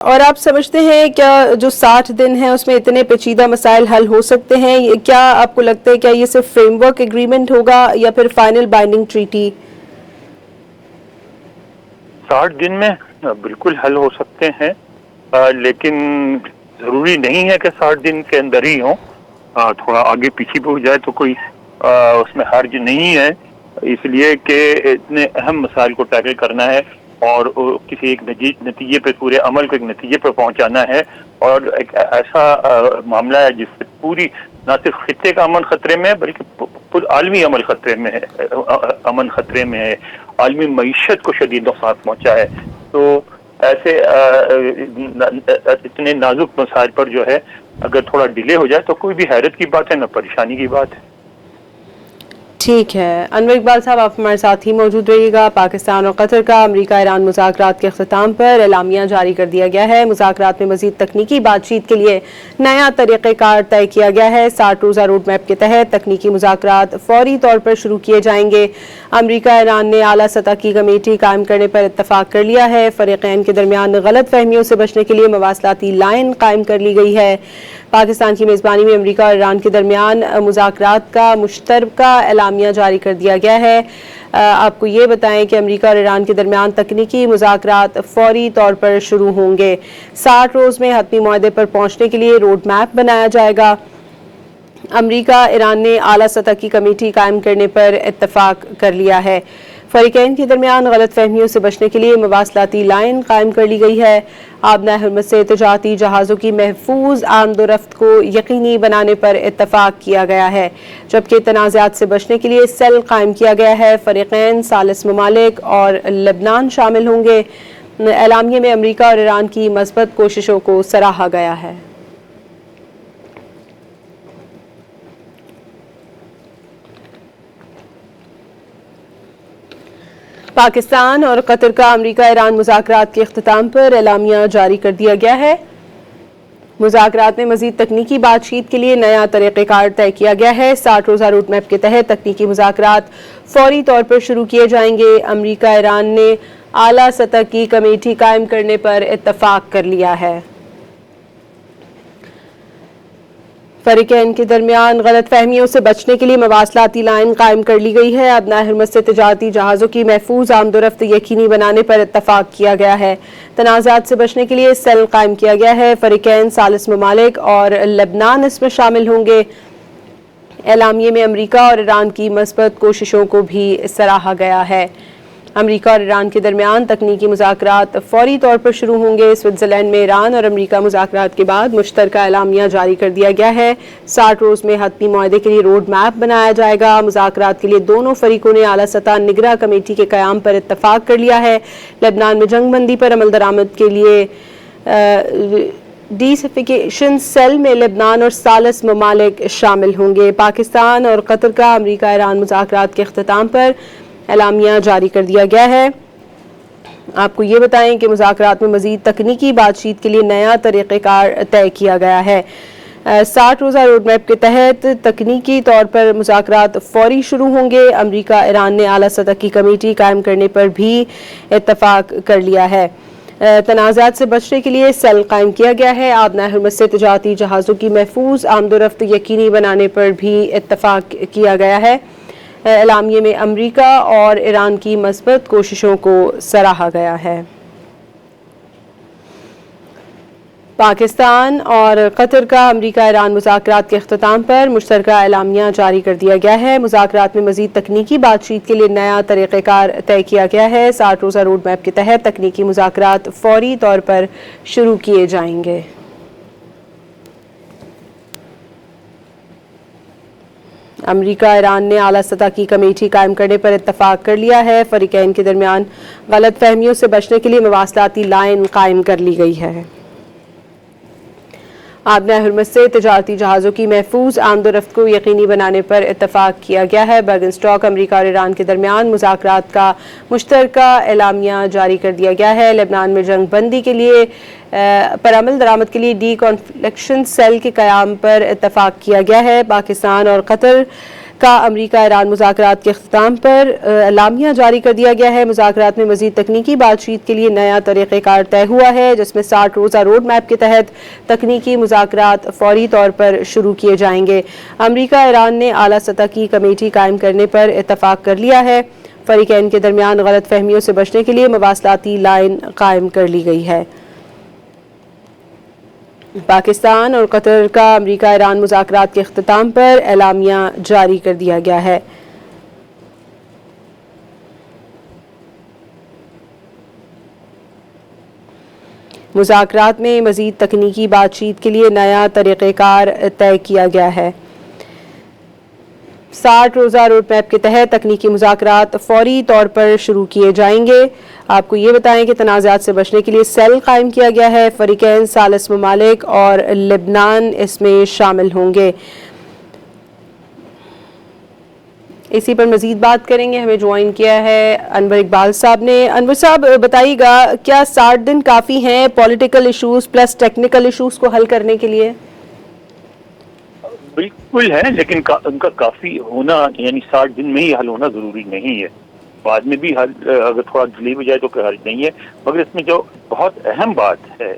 اور آپ سمجھتے ہیں کیا جو 60 دن ہیں اس میں اتنے پیچیدہ مسائل حل ہو سکتے ہیں؟ کیا آپ کو لگتا ہے کیا یہ صرف فریم ورک ایگریمنٹ ہوگا یا پھر فائنل بائنڈنگ ٹریٹی؟ 60 دن میں بالکل حل ہو سکتے ہیں، لیکن ضروری نہیں ہے کہ 60 دن کے اندر ہی ہوں. تھوڑا آگے پیچھے بھی ہو جائے تو کوئی اس میں حرج نہیں ہے، اس لیے کہ اتنے اہم مسائل کو ٹیکل کرنا ہے اور کسی ایک نتیجے پہ، پورے عمل کو ایک نتیجے پہ پہنچانا ہے. اور ایک ایسا معاملہ ہے جس سے پوری نہ صرف خطے کا امن خطرے میں ہے بلکہ عالمی امن خطرے میں ہے، عالمی معیشت کو شدید نقصان پہنچا ہے. تو ایسے اتنے نازک مسائل پر جو ہے اگر تھوڑا ڈیلے ہو جائے تو کوئی بھی حیرت کی بات ہے، نہ پریشانی کی بات ہے. ٹھیک ہے انور اقبال صاحب، آپ ہمارے ساتھ ہی موجود رہیے گا. پاکستان اور قطر کا امریکہ ایران مذاکرات کے اختتام پر اعلامیہ جاری کر دیا گیا ہے. مذاکرات میں مزید تکنیکی بات چیت کے لیے نیا طریقہ کار طے کیا گیا ہے. 60 روزہ روڈ میپ کے تحت تکنیکی مذاکرات فوری طور پر شروع کیے جائیں گے. امریکہ ایران نے اعلیٰ سطح کی کمیٹی قائم کرنے پر اتفاق کر لیا ہے. فریقین کے درمیان غلط فہمیوں سے بچنے کے لیے مواصلاتی لائن قائم کر لی گئی ہے. پاکستان کی میزبانی میں امریکہ اور ایران کے درمیان مذاکرات کا مشترکہ اعلامیہ جاری کر دیا گیا ہے. آپ کو یہ بتائیں کہ امریکہ اور ایران کے درمیان تکنیکی مذاکرات فوری طور پر شروع ہوں گے. 60 روز میں حتمی معاہدے پر پہنچنے کے لیے روڈ میپ بنایا جائے گا. امریکہ ایران نے اعلیٰ سطح کی کمیٹی قائم کرنے پر اتفاق کر لیا ہے. فریقین کے درمیان غلط فہمیوں سے بچنے کے لیے مواصلاتی لائن قائم کر لی گئی ہے. آبنۂ حرمت سے تجارتی جہازوں کی محفوظ آمد و رفت کو یقینی بنانے پر اتفاق کیا گیا ہے، جبکہ تنازعات سے بچنے کے لیے سیل قائم کیا گیا ہے. فریقین ثالث ممالک اور لبنان شامل ہوں گے. اعلامیے میں امریکہ اور ایران کی مثبت کوششوں کو سراہا گیا ہے. پاکستان اور قطر کا امریکہ ایران مذاکرات کے اختتام پر اعلامیہ جاری کر دیا گیا ہے. مذاکرات میں مزید تکنیکی بات چیت کے لیے نیا طریقہ کار طے کیا گیا ہے. 60 روزہ روڈ میپ کے تحت تکنیکی مذاکرات فوری طور پر شروع کیے جائیں گے. امریکہ ایران نے اعلیٰ سطح کی کمیٹی قائم کرنے پر اتفاق کر لیا ہے. فریقین کے درمیان غلط فہمیوں سے بچنے کے لیے مواصلاتی لائن قائم کر لی گئی ہے. آبنائے حرمت سے تجارتی جہازوں کی محفوظ آمد و رفت یقینی بنانے پر اتفاق کیا گیا ہے. تنازعات سے بچنے کے لیے سیل قائم کیا گیا ہے. فریقین ثالث ممالک اور لبنان اس میں شامل ہوں گے. اعلامیے میں امریکہ اور ایران کی مثبت کوششوں کو بھی سراہا گیا ہے. امریکہ اور ایران کے درمیان تکنیکی مذاکرات فوری طور پر شروع ہوں گے. سوئٹزرلینڈ میں ایران اور امریکہ مذاکرات کے بعد مشترکہ اعلامیہ جاری کر دیا گیا ہے. 60 روز میں حتمی معاہدے کے لیے روڈ میپ بنایا جائے گا. مذاکرات کے لیے دونوں فریقوں نے اعلیٰ سطح نگراں کمیٹی کے قیام پر اتفاق کر لیا ہے. لبنان میں جنگ بندی پر عمل درآمد کے لیے ڈیسیفیکیشن سیل میں لبنان اور ثالث ممالک شامل ہوں گے. پاکستان اور قطر کا امریکہ ایران مذاکرات کے اختتام پر اعلامیہ جاری کر دیا گیا ہے. آپ کو یہ بتائیں کہ مذاکرات میں مزید تکنیکی بات چیت کے لیے نیا طریقہ کار طے کیا گیا ہے. 60 روزہ روڈ میپ کے تحت تکنیکی طور پر مذاکرات فوری شروع ہوں گے. امریکہ ایران نے اعلیٰ سطح کی کمیٹی قائم کرنے پر بھی اتفاق کر لیا ہے. تنازعات سے بچنے کے لیے سیل قائم کیا گیا ہے. آبنائے حرمت سے تجارتی جہازوں کی محفوظ آمد و رفت یقینی بنانے پر بھی اتفاق کیا گیا ہے. اعلامیے میں امریکہ اور ایران کی مثبت کوششوں کو سراہا گیا ہے. پاکستان اور قطر کا امریکہ ایران مذاکرات کے اختتام پر مشترکہ اعلامیہ جاری کر دیا گیا ہے. مذاکرات میں مزید تکنیکی بات چیت کے لیے نیا طریقہ کار طے کیا گیا ہے. 60 روزہ روڈ میپ کے تحت تکنیکی مذاکرات فوری طور پر شروع کیے جائیں گے. امریکہ ایران نے اعلیٰ سطح کی کمیٹی قائم کرنے پر اتفاق کر لیا ہے. فریقین کے درمیان غلط فہمیوں سے بچنے کے لیے مواصلاتی لائن قائم کر لی گئی ہے. آبنائے حرمت سے تجارتی جہازوں کی محفوظ آمد و رفت کو یقینی بنانے پر اتفاق کیا گیا ہے. برگن اسٹاک امریکہ اور ایران کے درمیان مذاکرات کا مشترکہ اعلامیہ جاری کر دیا گیا ہے. لبنان میں جنگ بندی کے لیے پر عمل درآمد کے لیے ڈی کانفلکشن سیل کے قیام پر اتفاق کیا گیا ہے. پاکستان اور قطر کا امریکہ ایران مذاکرات کے اختتام پر اعلامیہ جاری کر دیا گیا ہے۔ مذاکرات میں مزید تکنیکی بات چیت کے لیے نیا طریقہ کار طے ہوا ہے، جس میں 60 روزہ روڈ میپ کے تحت تکنیکی مذاکرات فوری طور پر شروع کیے جائیں گے۔ امریکہ ایران نے اعلیٰ سطح کی کمیٹی قائم کرنے پر اتفاق کر لیا ہے۔ فریقین کے درمیان غلط فہمیوں سے بچنے کے لیے مواصلاتی لائن قائم کر لی گئی ہے۔ پاکستان اور قطر کا امریکہ ایران مذاکرات کے اختتام پر اعلامیہ جاری کر دیا گیا ہے۔ مذاکرات میں مزید تکنیکی بات چیت کے لیے نیا طریقہ کار طے کیا گیا ہے۔ 60 روزہ روڈ میپ کے تحت تکنیکی مذاکرات فوری طور پر شروع کیے جائیں گے۔ آپ کو یہ بتائیں کہ تنازعات سے بچنے کے لیے سیل قائم کیا گیا ہے۔ فریقین ثالث ممالک اور لبنان اس میں شامل ہوں گے۔ اسی پر مزید بات کریں گے، ہمیں جوائن کیا ہے انور اقبال صاحب نے۔ انور صاحب بتائیے گا، کیا 60 دن کافی ہیں political issues plus technical issues کو حل کرنے کے لیے؟ بالکل ہے، لیکن ان کا کافی ہونا یعنی 60 دن میں ہی حل ہونا ضروری نہیں ہے، بعد میں بھی حل اگر تھوڑا ڈیلے ہو جائے تو کوئی حل نہیں ہے۔ مگر اس میں جو بہت اہم بات ہے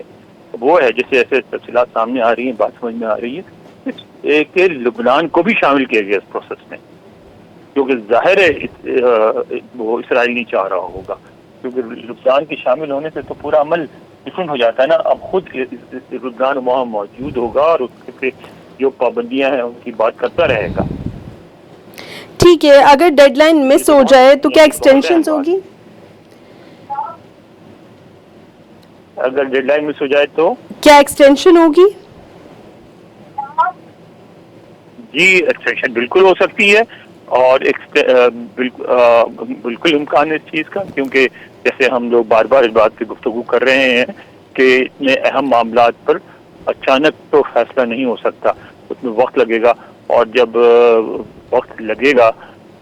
وہ ہے، جیسے ایسے تفصیلات سامنے آ رہی ہیں، بات سمجھ میں آ رہی ہے کہ لبنان کو بھی شامل کیا گیا اس پروسیس میں، کیونکہ ظاہر ہے وہ اسرائیل نہیں چاہ رہا ہوگا، کیونکہ لبنان کے شامل ہونے سے تو پورا عمل ڈفرینٹ ہو جاتا ہے نا۔ اب خود لبنان وہاں موجود ہوگا اور اس کے جو پابندیاں ہیں ان کی بات کرتا رہے گا۔ ٹھیک ہے، اگر ڈیڈ لائن مس ہو جائے تو کیا ایکسٹینشنز ہوگی؟ اگر ڈیڈ لائن مس ہو جائے تو کیا ایکسٹینشن ہوگی؟ جی ایکسٹینشن بالکل ہو سکتی ہے، اور بالکل امکان ہے اس چیز کا، کیونکہ جیسے ہم لوگ بار بار اس بات کی گفتگو کر رہے ہیں کہ اتنے اہم معاملات پر اچانک تو فیصلہ نہیں ہو سکتا، اس میں وقت لگے گا، اور جب وقت لگے گا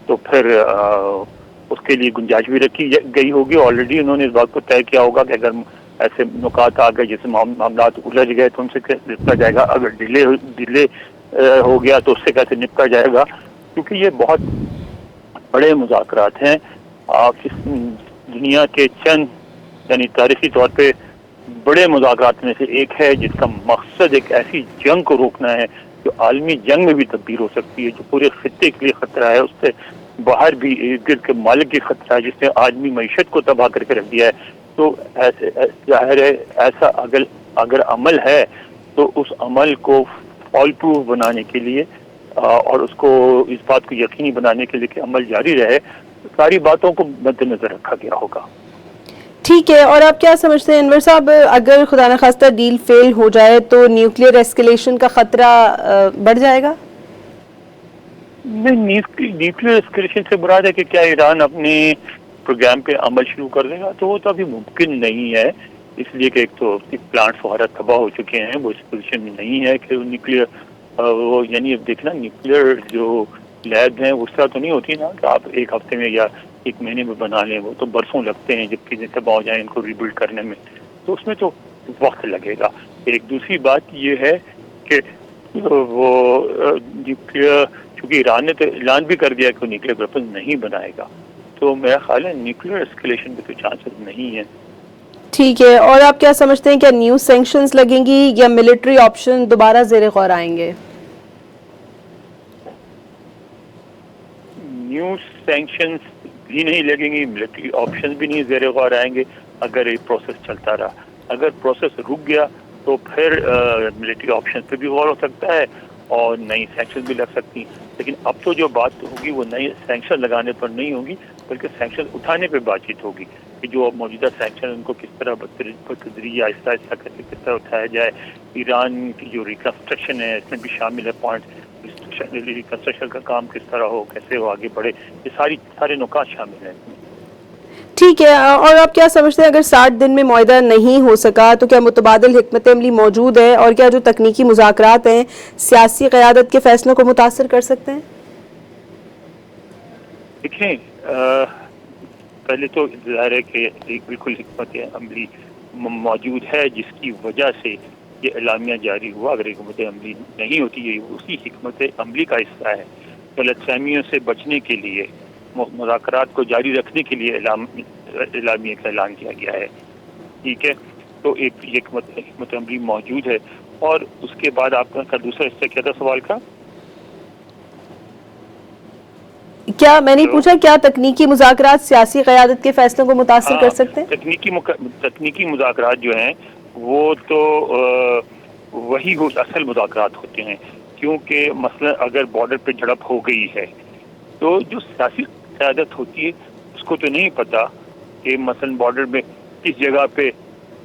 تو پھر اس کے لیے گنجائش بھی رکھی گئی ہوگی۔ آلریڈی انہوں نے اس بات کو طے کیا ہوگا کہ اگر ایسے نکات آ گئے جیسے معاملات الجھ گئے تو ان سے کیسے نپٹا جائے گا، اگر ڈیلے ہو گیا تو اس سے کیسے نپٹا جائے گا، کیونکہ یہ بہت بڑے مذاکرات ہیں۔ اس دنیا کے چند یعنی تاریخی طور پہ بڑے مذاکرات میں سے ایک ہے، جس کا مقصد ایک ایسی جنگ کو روکنا ہے جو عالمی جنگ میں بھی تبدیل ہو سکتی ہے، جو پورے خطے کے لیے خطرہ ہے، اس سے باہر بھی ارد گرد کے مالک کی خطرہ ہے، جس نے آدمی معیشت کو تباہ کر کے رکھ دیا ہے۔ تو ایسے ظاہر ہے ایسا اگر عمل ہے تو اس عمل کو فال پروف بنانے کے لیے اور اس کو اس بات کو یقینی بنانے کے لیے کہ عمل جاری رہے، ساری باتوں کو مد نظر رکھا گیا ہوگا۔ ٹھیک ہے، اور آپ کیا سمجھتے ہیں انور صاحب، اگر خدا نخواستہ ڈیل فیل ہو جائے تو نیوکلیئر ایسکیلیشن کا خطرہ بڑھ جائے گا؟ نہیں، نیوکلیئر ایسکیلیشن سے مراد ہے کہ کیا ایران اپنے پروگرام پہ عمل شروع کر دے گا، تو وہ تو ابھی ممکن نہیں ہے، اس لیے کہ ایک تو پلانٹس وغیرہ تباہ ہو چکے ہیں، وہ اس پوزیشن میں نہیں ہے کہ نیوکلیئر وہ یعنی اب دیکھنا نیوکلیئر جو لیب ہیں اس طرح تو نہیں ہوتی نا کہ آپ ایک ہفتے میں یا ایک مہینے میں بنا لیں، وہ تو برسوں لگتے ہیں جب چیزیں تباہ ہو جائیں ان کو ریبلڈ کرنے میں، تو اس میں تو وقت لگے گا۔ ایک دوسری بات یہ ہے کہ وہ نیوکلیئر، چونکہ ایران نے تو اعلان بھی کر دیا کہ وہ نیوکلیئر ویپن نہیں بنائے گا، تو میرا خیال ہے نیوکلیئر ایسکیلیشن کے تو چانسز نہیں ہیں۔ ٹھیک ہے، اور آپ کیا سمجھتے ہیں، کیا نیو سینکشنز لگیں گی یا ملٹری آپشن دوبارہ زیر غور آئیں گے؟ نیو سینکشنز بھی نہیں لگیں گی، ملٹری آپشن بھی نہیں زیر غور آئیں گے اگر یہ پروسیس چلتا رہا۔ اگر پروسیس رک گیا تو پھر ملٹری آپشن پہ بھی غور ہو سکتا ہے اور نئی سینکشن بھی لگ سکتی، لیکن اب تو جو بات ہوگی وہ نئی سینکشن لگانے پر نہیں ہوگی بلکہ سینکشن اٹھانے پہ بات چیت ہوگی کہ جو موجودہ سینکشن ان کو کس طرح بتدریج آہستہ آہستہ کس طرح اٹھایا جائے۔ ایران کی جو ریکنسٹرکشن ہے اس میں بھی شامل ہے پوائنٹ، ریکنسٹرکشن کا کام کس طرح ہو، کیسے وہ آگے بڑھے، یہ سارے نکات شامل ہیں۔ ٹھیک ہے، اور آپ کیا سمجھتے ہیں اگر 60 دن میں معاہدہ نہیں ہو سکا تو کیا متبادل حکمت عملی موجود ہے، اور کیا جو تکنیکی مذاکرات ہیں سیاسی قیادت کے فیصلوں کو متاثر کر سکتے ہیں؟ دیکھیں، پہلے تو ظاہر ہے کہ ایک بالکل حکمت عملی موجود ہے جس کی وجہ سے یہ اعلامیہ جاری ہوا۔ اگر حکمت عملی نہیں ہوتی، یہ اسی حکمت عملی کا حصہ ہے، غلط فہمیوں سے بچنے کے لیے مذاکرات کو جاری رکھنے کے لیے اعلامیے کا اعلان کیا گیا ہے. ٹھیک ہے, تو ایک حکمت عملی موجود ہے. اور اس کے بعد آپ کا دوسرا حصہ کیا تھا سوال کا؟ کیا میں نے پوچھا کیا تکنیکی مذاکرات سیاسی قیادت کے فیصلوں کو متاثر کر سکتے ہیں؟ تکنیکی مذاکرات جو ہیں وہ تو وہی اصل مذاکرات ہوتے ہیں, کیونکہ مثلا اگر بارڈر پہ جھڑپ ہو گئی ہے تو جو سیاسی قیادت ہوتی ہے اس کو تو نہیں پتا کہ مثلا بارڈر میں کس جگہ پہ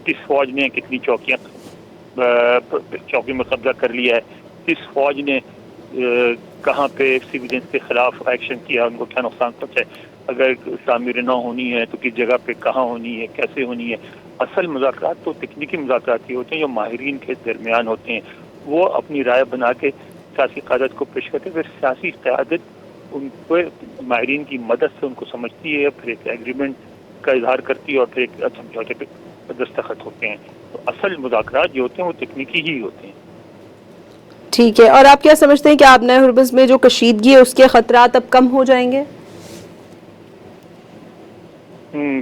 کس فوج نے کتنی چوکی میں قبضہ کر لیا ہے, کس فوج نے کہاں پہ سویلینز کے خلاف ایکشن کیا, ان کو کیا نقصان پہنچا ہے, اگر تعمیر نہ ہونی ہے تو کس جگہ پہ کہاں ہونی ہے, کیسے ہونی ہے. اصل مذاکرات تو تکنیکی مذاکرات ہی ہوتے ہیں جو ماہرین کے درمیان ہوتے ہیں, وہ اپنی رائے بنا کے سیاسی قیادت کو پیش کرتے ہیں, پھر سیاسی قیادت ان کو ماہرین کی مدد سے ان کو سمجھتی ہے, پھر ایک ایگریمنٹ کا اظہار کرتی ہے اور پھر ایک سمجھوتے پہ دستخط ہوتے ہیں. تو اصل مذاکرات جو ہوتے ہیں وہ تکنیکی ہی ہوتے ہیں. ٹھیک ہے, اور آپ کیا سمجھتے ہیں کہ آبنائے ہرمز میں جو کشیدگی ہے اس کے خطرات اب کم ہو جائیں گے؟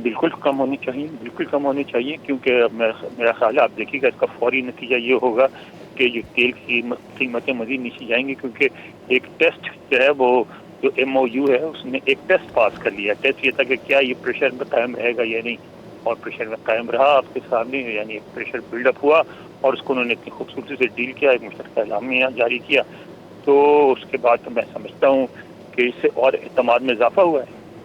بالکل کم ہونی چاہیے, بالکل کم ہونی چاہیے, کیونکہ میرا خیال ہے آپ دیکھیے گا اس کا فوری نتیجہ یہ ہوگا کہ جو تیل کی قیمتیں مزید نیچے جائیں گی, کیونکہ ایک ٹیسٹ جو ہے وہ جو MOU ہے اس نے ایک ٹیسٹ پاس کر لیا. ٹیسٹ یہ تھا کہ کیا یہ پریشر میں قائم رہے گا یا نہیں, اور پریشر میں قائم رہا آپ کے سامنے, یعنی پریشر بلڈ اپ ہوا اور اس کو انہوں نے اتنی خوبصورتی سے ڈیل کیا, ایک مشترکہ اعلامیہ جاری کیا. تو اس کے بعد تو میں سمجھتا ہوں کہ اس سے اور اعتماد میں اضافہ ہوا ہے.